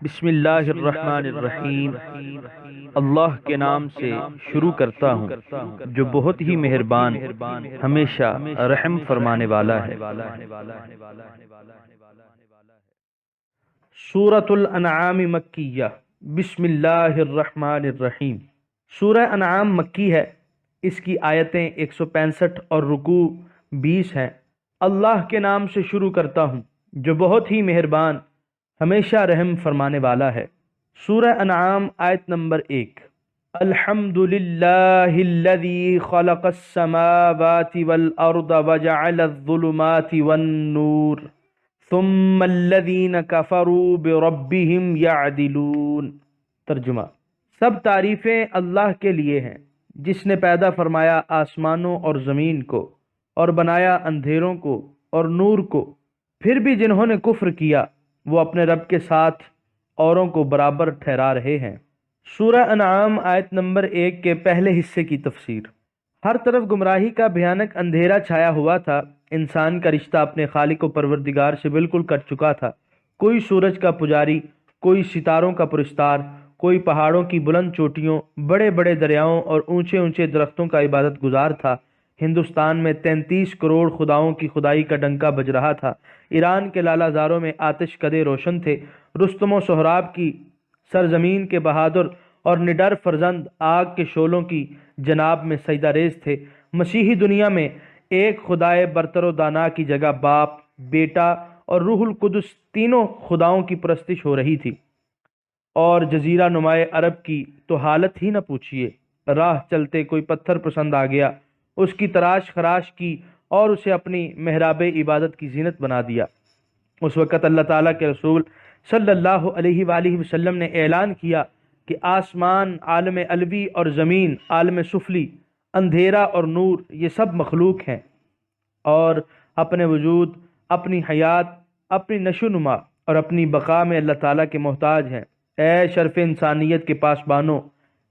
بسم اللہ الرحمن الرحیم۔ اللہ کے نام سے شروع کرتا ہوں جو بہت ہی مہربان ہمیشہ رحم فرمانے والا ہے۔ سورۃ الانعام مکیہ۔ بسم اللہ الرحمن الرحیم۔ سورہ انعام مکی ہے۔ اس کی آیتیں 165 اور رکوع 20 ہیں۔ اللہ کے نام سے شروع کرتا ہوں جو بہت ہی مہربان ہمیشہ رحم فرمانے والا ہے۔ سورہ انعام آیت نمبر 1۔ الحمد للہ الذی خلق السماوات والارض وجعل الظلمات والنور ثم الذین کفروا بربہم یعدلون۔ ترجمہ: سب تعریفیں اللہ کے لیے ہیں جس نے پیدا فرمایا آسمانوں اور زمین کو اور بنایا اندھیروں کو اور نور کو، پھر بھی جنہوں نے کفر کیا وہ اپنے رب کے ساتھ اوروں کو برابر ٹھہرا رہے ہیں۔ سورہ انعام آیت نمبر 1 کے پہلے حصے کی تفسیر۔ ہر طرف گمراہی کا بھیانک اندھیرا چھایا ہوا تھا۔ انسان کا رشتہ اپنے خالق و پروردگار سے بالکل کٹ چکا تھا۔ کوئی سورج کا پجاری، کوئی ستاروں کا پرستار، کوئی پہاڑوں کی بلند چوٹیوں، بڑے بڑے دریاؤں اور اونچے اونچے درختوں کا عبادت گزار تھا۔ ہندوستان میں 33 کروڑ خداؤں کی خدائی کا ڈنکا بج رہا تھا۔ ایران کے لالہ زاروں میں آتش کدے روشن تھے۔ رستم و سہراب کی سرزمین کے بہادر اور نڈر فرزند آگ کے شعلوں کی جناب میں سجدہ ریز تھے۔ مسیحی دنیا میں ایک خدائے برتر و دانا کی جگہ باپ، بیٹا اور روح القدس تینوں خداؤں کی پرستش ہو رہی تھی۔ اور جزیرہ نمائے عرب کی تو حالت ہی نہ پوچھیے۔ راہ چلتے کوئی پتھر پسند آ گیا، اس کی تراش خراش کی اور اسے اپنی محراب عبادت کی زینت بنا دیا۔ اس وقت اللہ تعالیٰ کے رسول صلی اللہ علیہ وآلہ وسلم نے اعلان کیا کہ آسمان عالم علوی اور زمین عالم سفلی، اندھیرا اور نور، یہ سب مخلوق ہیں اور اپنے وجود، اپنی حیات، اپنی نشو و نما اور اپنی بقا میں اللہ تعالیٰ کے محتاج ہیں۔ اے شرف انسانیت کے پاسبانو،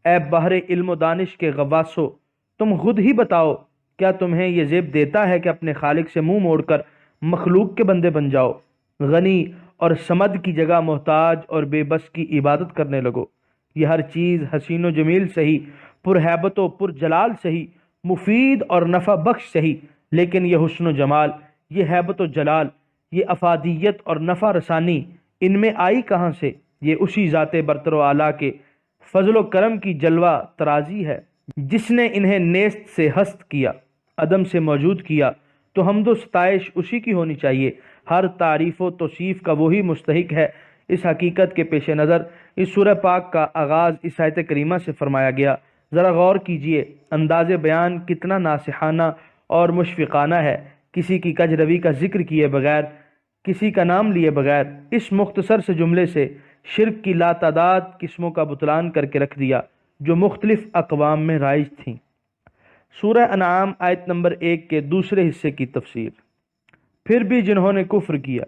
اے بحر علم و دانش کے غواصو، تم خود ہی بتاؤ، کیا تمہیں یہ زیب دیتا ہے کہ اپنے خالق سے منہ موڑ کر مخلوق کے بندے بن جاؤ؟ غنی اور صمد کی جگہ محتاج اور بے بس کی عبادت کرنے لگو۔ یہ ہر چیز حسین و جمیل سہی، پرہیبت و پر جلال سہی، مفید اور نفع بخش سہی، لیکن یہ حسن و جمال، یہ ہیبت و جلال، یہ افادیت اور نفع رسانی ان میں آئی کہاں سے؟ یہ اسی ذات برتر و اعلیٰ کے فضل و کرم کی جلوہ ترازی ہے جس نے انہیں نیست سے ہست کیا، عدم سے موجود کیا، تو حمد و ستائش اسی کی ہونی چاہیے۔ ہر تعریف و توصیف کا وہی مستحق ہے۔ اس حقیقت کے پیش نظر اس سورہ پاک کا آغاز اس آیت کریمہ سے فرمایا گیا۔ ذرا غور کیجئے، انداز بیان کتنا ناصحانہ اور مشفقانہ ہے۔ کسی کی کج روی کا ذکر کیے بغیر، کسی کا نام لیے بغیر اس مختصر سے جملے سے شرک کی لاتعداد قسموں کا بطلان کر کے رکھ دیا جو مختلف اقوام میں رائج تھیں۔ سورہ انعام آیت نمبر 1 کے دوسرے حصے کی تفسیر۔ پھر بھی جنہوں نے کفر کیا۔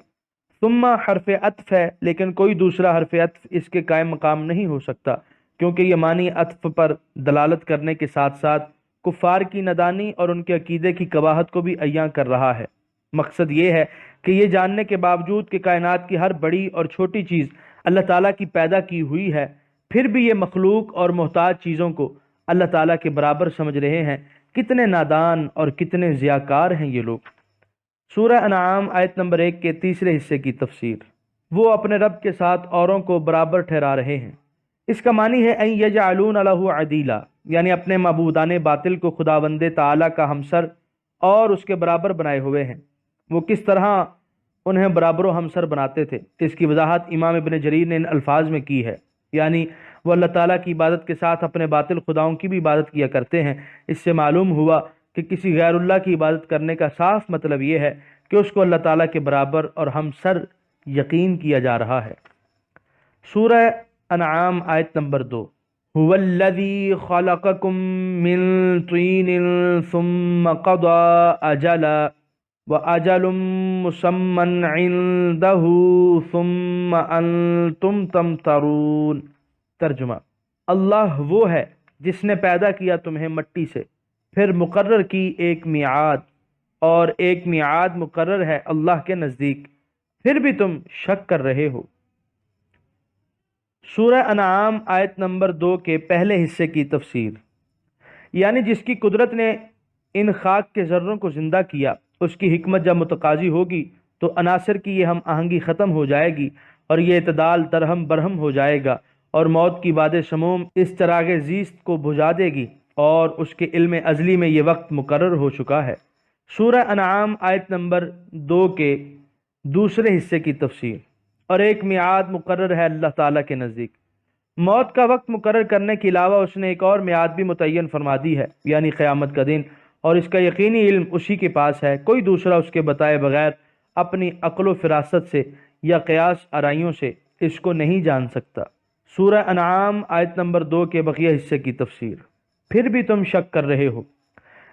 ثم حرف عطف ہے، لیکن کوئی دوسرا حرف عطف اس کے قائم مقام نہیں ہو سکتا، کیونکہ یہ معنی عطف پر دلالت کرنے کے ساتھ ساتھ کفار کی ندانی اور ان کے عقیدے کی قباحت کو بھی عیاں کر رہا ہے۔ مقصد یہ ہے کہ یہ جاننے کے باوجود کہ کائنات کی ہر بڑی اور چھوٹی چیز اللہ تعالیٰ کی پیدا کی ہوئی ہے، پھر بھی یہ مخلوق اور محتاج چیزوں کو اللہ تعالیٰ کے برابر سمجھ رہے ہیں۔ کتنے نادان اور کتنے ضیاءکار ہیں یہ لوگ۔ سورہ انعام آیت نمبر 1 کے تیسرے حصے کی تفسیر۔ وہ اپنے رب کے ساتھ اوروں کو برابر ٹھہرا رہے ہیں۔ اس کا معنی ہے ان یجعلون لہ عدیلا، یعنی اپنے معبودان باطل کو خداوند تعالیٰ کا ہمسر اور اس کے برابر بنائے ہوئے ہیں۔ وہ کس طرح انہیں برابر و ہمسر بناتے تھے، اس کی وضاحت امام ابن جریر نے ان الفاظ میں کی ہے، یعنی وہ اللہ تعالیٰ کی عبادت کے ساتھ اپنے باطل خداؤں کی بھی عبادت کیا کرتے ہیں۔ اس سے معلوم ہوا کہ کسی غیر اللہ کی عبادت کرنے کا صاف مطلب یہ ہے کہ اس کو اللہ تعالیٰ کے برابر اور ہمسر یقین کیا جا رہا ہے۔ سورہ انعام آیت نمبر 2۔ هو الذی خلقکم من طین ثم قضى اجلا وَأَجَلٌ مُّسَمًّى عِندَهُ ثُمَّ أَنتُمْ تَمْتَرُونَ۔ ترجمہ: اللہ وہ ہے جس نے پیدا کیا تمہیں مٹی سے، پھر مقرر کی ایک میعاد، اور ایک میعاد مقرر ہے اللہ کے نزدیک، پھر بھی تم شک کر رہے ہو۔ سورہ انعام آیت نمبر 2 کے پہلے حصے کی تفسیر، یعنی جس کی قدرت نے ان خاک کے ذروں کو زندہ کیا، اس کی حکمت جب متقاضی ہوگی تو عناصر کی یہ ہم آہنگی ختم ہو جائے گی اور یہ اعتدال درہم برہم ہو جائے گا، اور موت کی باد سموم اس چراغ زیست کو بجھا دے گی، اور اس کے علم ازلی میں یہ وقت مقرر ہو چکا ہے۔ سورہ انعام آیت نمبر 2 کے دوسرے حصے کی تفسیر، اور ایک میعاد مقرر ہے اللہ تعالیٰ کے نزدیک۔ موت کا وقت مقرر کرنے کے علاوہ اس نے ایک اور میعاد بھی متعین فرما دی ہے، یعنی قیامت کا دن، اور اس کا یقینی علم اسی کے پاس ہے، کوئی دوسرا اس کے بتائے بغیر اپنی عقل و فراست سے یا قیاس آرائیوں سے اس کو نہیں جان سکتا۔ سورہ انعام آیت نمبر 2 کے بقیہ حصے کی تفسیر، پھر بھی تم شک کر رہے ہو۔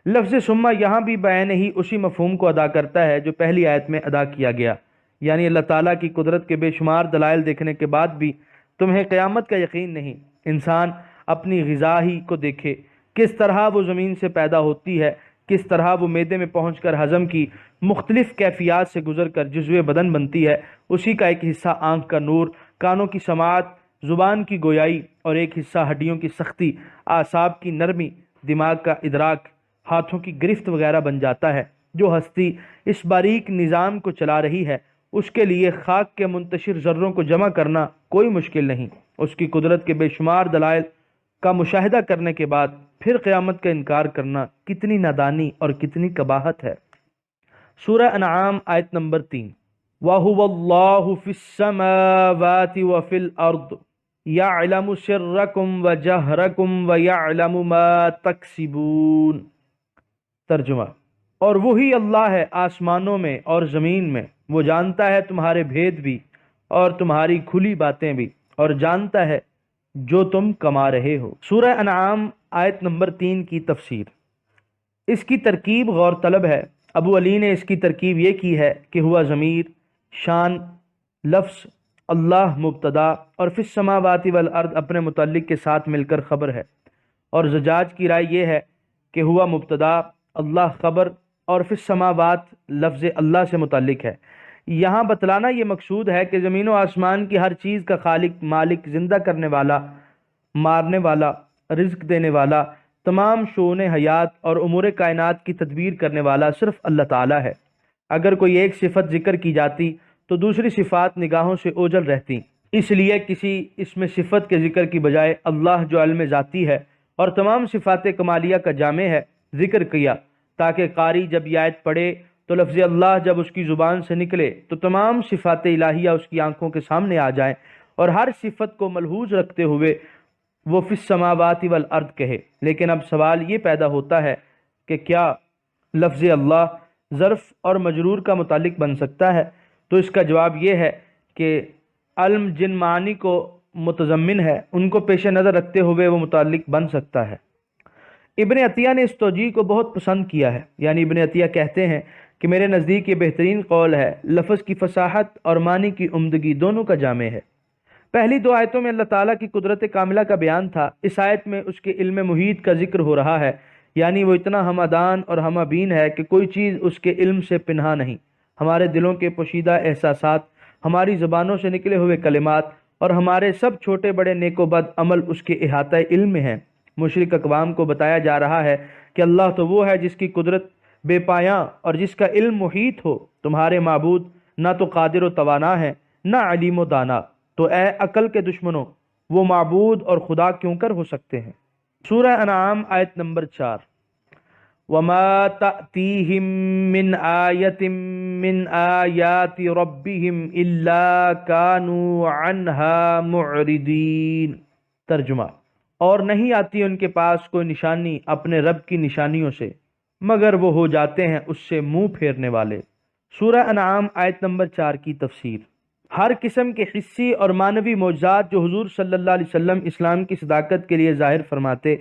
لفظ ثم یہاں بھی بیان ہی اسی مفہوم کو ادا کرتا ہے جو پہلی آیت میں ادا کیا گیا، یعنی اللہ تعالیٰ کی قدرت کے بے شمار دلائل دیکھنے کے بعد بھی تمہیں قیامت کا یقین نہیں۔ انسان اپنی غذا ہی کو دیکھے، کس طرح وہ زمین سے پیدا ہوتی ہے، کس طرح وہ معدے میں پہنچ کر ہضم کی مختلف کیفیات سے گزر کر جزو بدن بنتی ہے، اسی کا ایک حصہ آنکھ کا نور، کانوں کی سماعت، زبان کی گویائی، اور ایک حصہ ہڈیوں کی سختی، اعصاب کی نرمی، دماغ کا ادراک، ہاتھوں کی گرفت وغیرہ بن جاتا ہے۔ جو ہستی اس باریک نظام کو چلا رہی ہے، اس کے لیے خاک کے منتشر ذروں کو جمع کرنا کوئی مشکل نہیں۔ اس کی قدرت کے بے شمار دلائل کا مشاہدہ کرنے کے بعد پھر قیامت کا انکار کرنا کتنی نادانی اور کتنی قباحت ہے۔ سورہ انعام آیت نمبر 3، وَهُوَ اللَّهُ فِي السَّمَاوَاتِ وَفِي الْأَرْضِ يَعْلَمُ سِرَّكُمْ وَجَهْرَكُمْ وَيَعْلَمُ مَا تَكْسِبُونَ۔ ترجمہ، اور وہی اللہ ہے آسمانوں میں اور زمین میں، وہ جانتا ہے تمہارے بھید بھی اور تمہاری کھلی باتیں بھی، اور جانتا ہے جو تم کما رہے ہو۔ سورہ انعام آیت نمبر 3 کی تفسیر، اس کی ترکیب غور طلب ہے۔ ابو علی نے اس کی ترکیب یہ کی ہے کہ ہوا ضمیر، شان، لفظ اللہ مبتدا، اور فی السماوات والارض اپنے متعلق کے ساتھ مل کر خبر ہے، اور زجاج کی رائے یہ ہے کہ ہوا مبتدا، اللہ خبر، اور فی السماوات لفظ اللہ سے متعلق ہے۔ یہاں بتلانا یہ مقصود ہے کہ زمین و آسمان کی ہر چیز کا خالق، مالک، زندہ کرنے والا، مارنے والا، رزق دینے والا، تمام شؤون حیات اور امور کائنات کی تدبیر کرنے والا صرف اللہ تعالیٰ ہے۔ اگر کوئی ایک صفت ذکر کی جاتی تو دوسری صفات نگاہوں سے اوجھل رہتی، اس لیے کسی اسم صفت کے ذکر کی بجائے اللہ جو علم ذاتی ہے اور تمام صفات کمالیہ کا جامع ہے ذکر کیا، تاکہ قاری جب یہ آیت پڑھے تو لفظ اللہ جب اس کی زبان سے نکلے تو تمام صفات الہیہ اس کی آنکھوں کے سامنے آ جائیں، اور ہر صفت کو ملحوظ رکھتے ہوئے وہ فی السماوات والارض کہے۔ لیکن اب سوال یہ پیدا ہوتا ہے کہ کیا لفظ اللہ ظرف اور مجرور کا متعلق بن سکتا ہے؟ تو اس کا جواب یہ ہے کہ علم جن معنی کو متضمن ہے ان کو پیش نظر رکھتے ہوئے وہ متعلق بن سکتا ہے۔ ابن عطیہ نے اس توجیہ کو بہت پسند کیا ہے، یعنی ابن عطیہ کہتے ہیں کہ میرے نزدیک یہ بہترین قول ہے، لفظ کی فصاحت اور معنی کی عمدگی دونوں کا جامع ہے۔ پہلی 2 آیتوں میں اللہ تعالیٰ کی قدرت کاملہ کا بیان تھا، اس آیت میں اس کے علم محیط کا ذکر ہو رہا ہے، یعنی وہ اتنا ہمدان اور ہمہ بین ہے کہ کوئی چیز اس کے علم سے پنہا نہیں۔ ہمارے دلوں کے پوشیدہ احساسات، ہماری زبانوں سے نکلے ہوئے کلمات اور ہمارے سب چھوٹے بڑے نیک و بد عمل اس کے احاطہ علم میں ہیں۔ مشرک اقوام کو بتایا جا رہا ہے کہ اللہ تو وہ ہے جس کی قدرت بے پایاں اور جس کا علم محیط ہو، تمہارے معبود نہ تو قادر و توانا ہے نہ علیم و دانا، تو اے عقل کے دشمنوں وہ معبود اور خدا کیوں کر ہو سکتے ہیں۔ سورہ انعام آیت نمبر 4، وَمَا تَأْتِيهِم مِّنْ آيَةٍ مِّنْ آيَاتِ رَبِّهِمْ إِلَّا كَانُوا عَنْهَا مُعْرِضِينَ۔ ترجمہ، اور نہیں آتی ان کے پاس کوئی نشانی اپنے رب کی نشانیوں سے مگر وہ ہو جاتے ہیں اس سے منہ پھیرنے والے۔ سورہ انعام آیت نمبر 4 کی تفسیر، ہر قسم کے حصی اور معنوی معجزات جو حضور صلی اللہ علیہ وسلم اسلام کی صداقت کے لیے ظاہر فرماتے،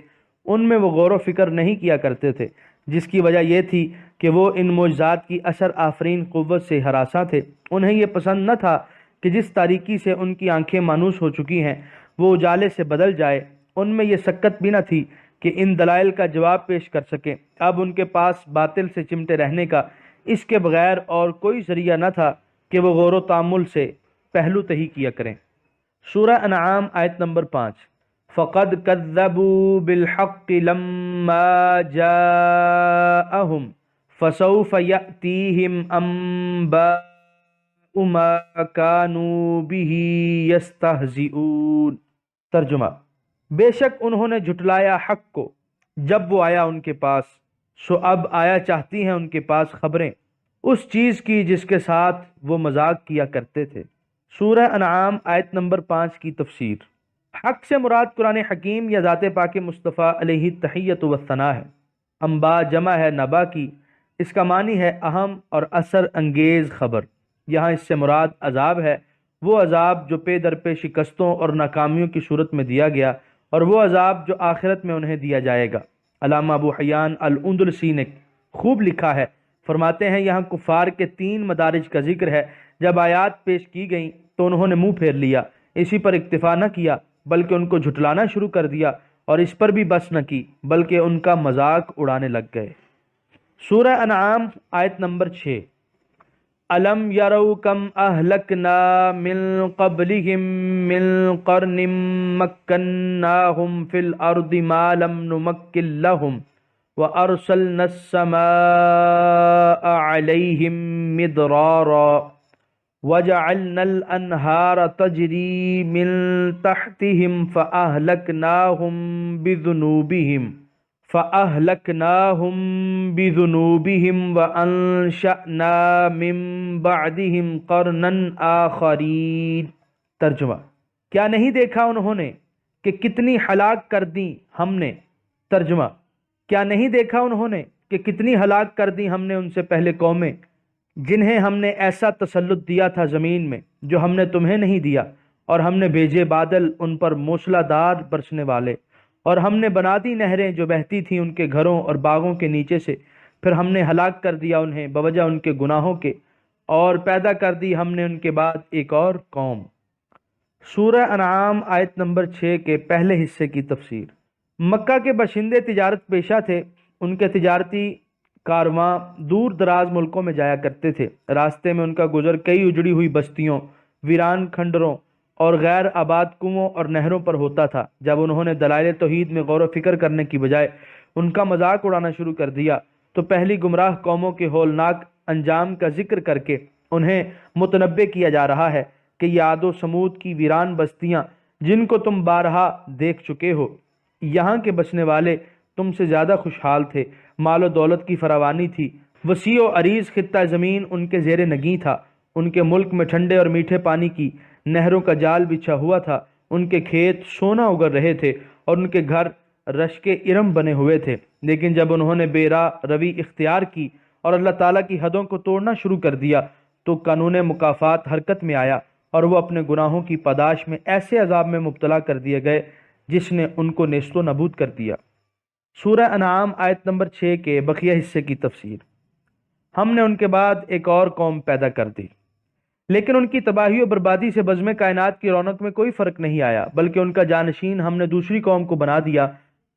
ان میں وہ غور و فکر نہیں کیا کرتے تھے، جس کی وجہ یہ تھی کہ وہ ان معجزات کی اثر آفرین قوت سے ہراساں تھے۔ انہیں یہ پسند نہ تھا کہ جس تاریکی سے ان کی آنکھیں مانوس ہو چکی ہیں وہ اجالے سے بدل جائے۔ ان میں یہ سکت بھی نہ تھی کہ ان دلائل کا جواب پیش کر سکیں۔ اب ان کے پاس باطل سے چمٹے رہنے کا اس کے بغیر اور کوئی ذریعہ نہ تھا کہ وہ غور و تامل سے پہلو تہی کیا کریں۔ سورہ انعام آیت نمبر 5، فقد كذبوا بالحق لما جاءهم فسوف يأتيهم أنباء ما كانوا به يستهزئون۔ ترجمہ: بے شک انہوں نے جھٹلایا حق کو جب وہ آیا ان کے پاس، سو اب آیا چاہتی ہیں ان کے پاس خبریں اس چیز کی جس کے ساتھ وہ مذاق کیا کرتے تھے۔ سورہ انعام آیت نمبر 5 کی تفسیر۔ حق سے مراد قرآن حکیم یا ذات پاک مصطفیٰ علیہ التحیۃ والثناء ہے۔ انباء جمع ہے نبا کی، اس کا معنی ہے اہم اور اثر انگیز خبر۔ یہاں اس سے مراد عذاب ہے، وہ عذاب جو پے در پے شکستوں اور ناکامیوں کی صورت میں دیا گیا، اور وہ عذاب جو آخرت میں انہیں دیا جائے گا۔ علامہ ابو حیان الاندلسی نے خوب لکھا ہے، فرماتے ہیں یہاں کفار کے 3 مدارج کا ذکر ہے۔ جب آیات پیش کی گئیں تو انہوں نے منہ پھیر لیا، اسی پر اکتفا نہ کیا بلکہ ان کو جھٹلانا شروع کر دیا، اور اس پر بھی بس نہ کی بلکہ ان کا مذاق اڑانے لگ گئے۔ سورہ انعام آیت نمبر 6، الم یروا کم اہلکنا من قبلہم من قرن مکناہم فی الارض ما لم نمکن لہم وارسلنا السماء علیہم مدرارا وجعلنا الانہار تجری من تحتہم فأهلكناهم وأنشأنا من بعدهم قرنا آخرین۔ ترجمہ: کیا نہیں دیکھا انہوں نے کہ کتنی ہلاک کر دیں ہم نے؟ ترجمہ: کیا نہیں دیکھا انہوں نے کہ کتنی ہلاک کر دیں ہم نے ان سے پہلے قومیں، جنہیں ہم نے ایسا تسلط دیا تھا زمین میں جو ہم نے تمہیں نہیں دیا، اور ہم نے بھیجے بادل ان پر موسلا دار برسنے والے، اور ہم نے بنا دی نہریں جو بہتی تھیں ان کے گھروں اور باغوں کے نیچے سے، پھر ہم نے ہلاک کر دیا انہیں بوجہ ان کے گناہوں کے، اور پیدا کر دی ہم نے ان کے بعد ایک اور قوم۔ سورہ انعام آیت نمبر 6 کے پہلے حصے کی تفسیر۔ مکہ کے باشندے تجارت پیشہ تھے، ان کے تجارتی کارواں دور دراز ملکوں میں جایا کرتے تھے۔ راستے میں ان کا گزر کئی اجڑی ہوئی بستیوں، ویران کھنڈروں اور غیر آباد کنووں اور نہروں پر ہوتا تھا۔ جب انہوں نے دلائل توحید میں غور و فکر کرنے کی بجائے ان کا مذاق اڑانا شروع کر دیا تو پہلی گمراہ قوموں کے ہولناک انجام کا ذکر کر کے انہیں متنبع کیا جا رہا ہے کہ یہ عاد و سمود کی ویران بستیاں جن کو تم بارہا دیکھ چکے ہو، یہاں کے بسنے والے تم سے زیادہ خوشحال تھے، مال و دولت کی فراوانی تھی، وسیع و عریض خطہ زمین ان کے زیر نگیں تھا، ان کے ملک میں ٹھنڈے اور میٹھے پانی کی نہروں کا جال بچھا ہوا تھا، ان کے کھیت سونا اگل رہے تھے اور ان کے گھر رشک ارم بنے ہوئے تھے۔ لیکن جب انہوں نے بے راہ روی اختیار کی اور اللہ تعالیٰ کی حدوں کو توڑنا شروع کر دیا تو قانون مکافات حرکت میں آیا، اور وہ اپنے گناہوں کی پاداش میں ایسے عذاب میں مبتلا کر دیے گئے جس نے ان کو نیست و نابود کر دیا۔ سورہ انعام آیت نمبر 6 کے بقیہ حصے کی تفسیر۔ ہم نے ان کے بعد ایک اور قوم پیدا کر دی، لیکن ان کی تباہی و بربادی سے بزم کائنات کی رونق میں کوئی فرق نہیں آیا، بلکہ ان کا جانشین ہم نے دوسری قوم کو بنا دیا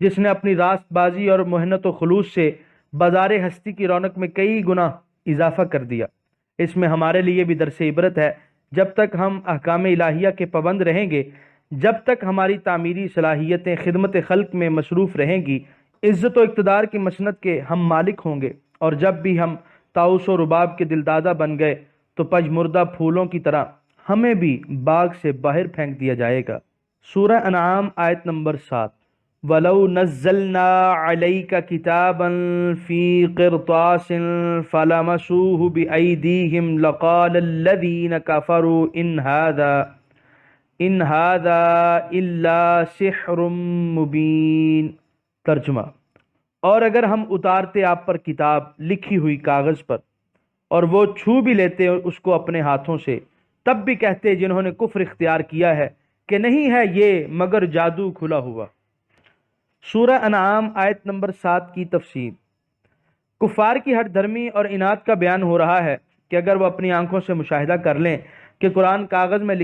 جس نے اپنی راست بازی اور محنت و خلوص سے بازار ہستی کی رونق میں کئی گنا اضافہ کر دیا۔ اس میں ہمارے لیے بھی درس عبرت ہے۔ جب تک ہم احکام الہیہ کے پابند رہیں گے، جب تک ہماری تعمیری صلاحیتیں خدمت خلق میں مصروف رہیں گی، عزت و اقتدار کی مسنت کے ہم مالک ہوں گے، اور جب بھی ہم طاؤس و رباب کے دلدادہ بن گئے تو پج مردہ پھولوں کی طرح ہمیں بھی باغ سے باہر پھینک دیا جائے گا۔ سورہ انعام آیت نمبر 7، وَلَوْ نَزَّلْنَا عَلَيْكَ كِتَابًا فِي قِرْطَاسٍ فَلَمَسُوهُ بِأَيْدِيهِمْ لَقَالَ الَّذِينَ كَفَرُوا إِنْ هَذَا إِلَّا سِحْرٌ مُبِينٌ۔ ترجمہ: اور اگر ہم اتارتے آپ پر کتاب لکھی ہوئی کاغذ پر اور وہ چھو بھی لیتے اس کو اپنے ہاتھوں سے، تب بھی کہتے جنہوں نے کفر اختیار کیا ہے کہ نہیں ہے یہ مگر جادو کھلا ہوا۔ سورہ انعام آیت نمبر 7 کی تفسیر۔ کفار کی ہٹ دھرمی اور عناد کا بیان ہو رہا ہے کہ اگر وہ اپنی آنکھوں سے مشاہدہ کر لیں کہ قرآن کاغذ میں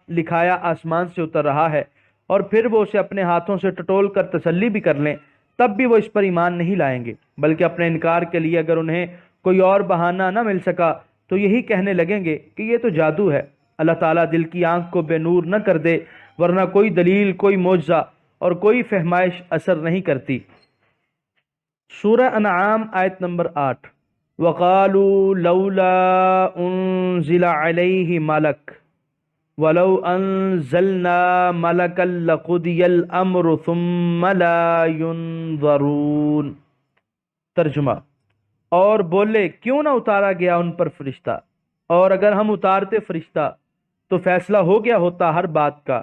لکھایا آسمان سے اتر رہا ہے، اور پھر وہ اسے اپنے ہاتھوں سے ٹٹول کر تسلی بھی کر لیں، تب بھی وہ اس پر ایمان نہیں لائیں گے، بلکہ اپنے انکار کے لیے اگر انہیں کوئی اور بہانہ نہ مل سکا تو یہی کہنے لگیں گے کہ یہ تو جادو ہے۔ اللہ تعالیٰ دل کی آنکھ کو بے نور نہ کر دے، ورنہ کوئی دلیل، کوئی معجزہ اور کوئی فہمائش اثر نہیں کرتی۔ سورہ انعام آیت نمبر 8۔ وَقَالُوا لَوْلَا أُنزِلَ عَلَيْهِ مَلَكٌ وَلَوْ أَنزَلْنَا مَلَكًا لَقُضِيَ الْأَمْرُ ثُمَّ لَا يُنظَرُونَ۔ ترجمہ، اور بولے کیوں نہ اتارا گیا ان پر فرشتہ، اور اگر ہم اتارتے فرشتہ تو فیصلہ ہو گیا ہوتا ہر بات کا،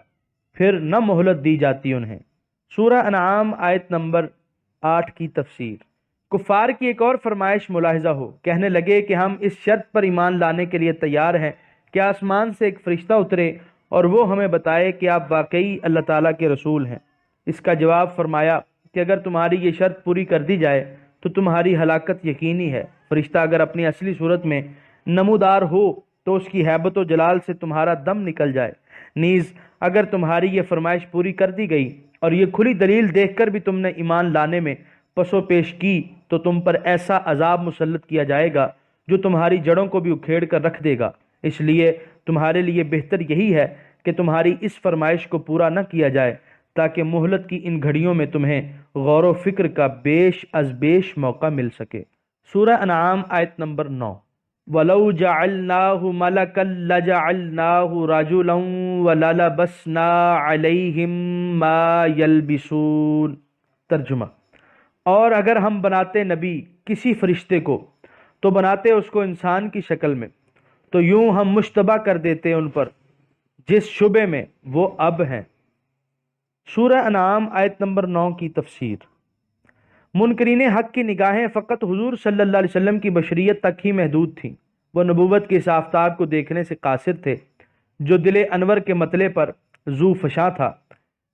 پھر نہ مہلت دی جاتی انہیں۔ سورہ انعام آیت نمبر 8 کی تفسیر۔ کفار کی ایک اور فرمائش ملاحظہ ہو، کہنے لگے کہ ہم اس شرط پر ایمان لانے کے لیے تیار ہیں کہ آسمان سے ایک فرشتہ اترے اور وہ ہمیں بتائے کہ آپ واقعی اللہ تعالیٰ کے رسول ہیں۔ اس کا جواب فرمایا کہ اگر تمہاری یہ شرط پوری کر دی جائے تو تمہاری ہلاکت یقینی ہے۔ فرشتہ اگر اپنی اصلی صورت میں نمودار ہو تو اس کی ہیبت و جلال سے تمہارا دم نکل جائے۔ نیز اگر تمہاری یہ فرمائش پوری کر دی گئی اور یہ کھلی دلیل دیکھ کر بھی تم نے ایمان لانے میں پس و پیش کی تو تم پر ایسا عذاب مسلط کیا جائے گا جو تمہاری جڑوں کو بھی اکھیڑ کر رکھ دے گا۔ اس لیے تمہارے لیے بہتر یہی ہے کہ تمہاری اس فرمائش کو پورا نہ کیا جائے تاکہ مہلت کی ان گھڑیوں میں تمہیں غور و فکر کا بیش از بیش موقع مل سکے۔ سورہ انعام آیت نمبر 9۔ وَلَوْ جَعَلْنَاهُ مَلَكًا لَجَعَلْنَاهُ رَجُلًا وَلَلَبَسْنَا عَلَيْهِمْ مَا يَلْبِسُونَ۔ ترجمہ، اور اگر ہم بناتے نبی کسی فرشتے کو تو بناتے اس کو انسان کی شکل میں، تو یوں ہم مشتبہ کر دیتے ان پر جس شبے میں وہ اب ہیں۔ سورہ انعام آیت نمبر 9 کی تفسیر۔ منکرین حق کی نگاہیں فقط حضور صلی اللہ علیہ وسلم کی بشریت تک ہی محدود تھیں۔ وہ نبوت کے اس آفتاب کو دیکھنے سے قاصر تھے جو دل انور کے مطلع پر ذو فشاں تھا،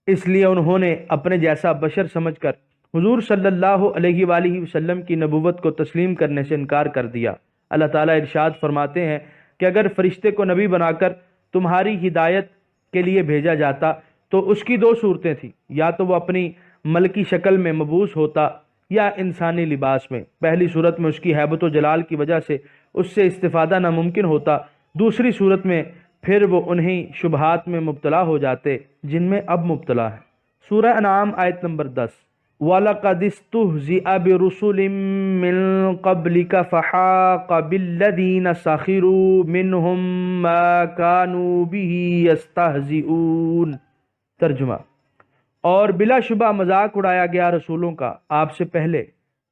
اس لیے انہوں نے اپنے جیسا بشر سمجھ کر حضور صلی اللہ علیہ وآلہ وسلم کی نبوت کو تسلیم کرنے سے انکار کر دیا۔ اللہ تعالیٰ ارشاد فرماتے ہیں کہ اگر فرشتے کو نبی بنا کر تمہاری ہدایت کے لیے بھیجا جاتا تو اس کی دو صورتیں تھیں، یا تو وہ اپنی ملکی شکل میں مبعوث ہوتا یا انسانی لباس میں۔ پہلی صورت میں اس کی ہیبت و جلال کی وجہ سے اس سے استفادہ ناممکن ہوتا، دوسری صورت میں پھر وہ انہی شبہات میں مبتلا ہو جاتے جن میں اب مبتلا ہے۔ سورہ انعام آیت نمبر 10۔ وَلَقَدِ اسْتُهْزِئَ بِرُسُلٍ مِّن قَبْلِكَ فَحَاقَ بِالَّذِينَ سَخِرُوا مِنْهُمْ مَا كَانُوا بِهِ يَسْتَهْزِئُونَ۔ ترجمہ، اور بلا شبہ مذاق اڑایا گیا رسولوں کا آپ سے پہلے،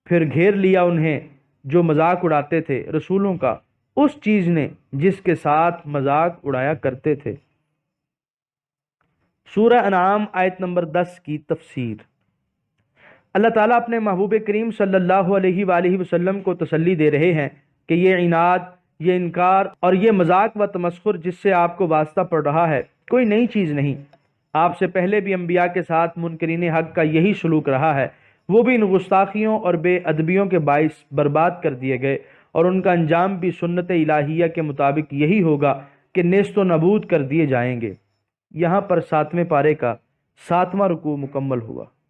پھر گھیر لیا انہیں جو مذاق اڑاتے تھے رسولوں کا اس چیز نے جس کے ساتھ مذاق اڑایا کرتے تھے۔ سورہ انعام آیت نمبر 10 کی تفسیر۔ اللہ تعالیٰ اپنے محبوب کریم صلی اللہ علیہ وآلہ وسلم کو تسلی دے رہے ہیں کہ یہ عناد، یہ انکار اور یہ مذاق و تمسخر جس سے آپ کو واسطہ پڑ رہا ہے کوئی نئی چیز نہیں۔ آپ سے پہلے بھی انبیاء کے ساتھ منکرین حق کا یہی سلوک رہا ہے، وہ بھی ان گستاخیوں اور بے ادبیوں کے باعث برباد کر دیے گئے، اور ان کا انجام بھی سنت الہیہ کے مطابق یہی ہوگا کہ نیست و نابود کر دیے جائیں گے۔ یہاں پر 7ویں پارے کا 7واں رکوع مکمل ہوا۔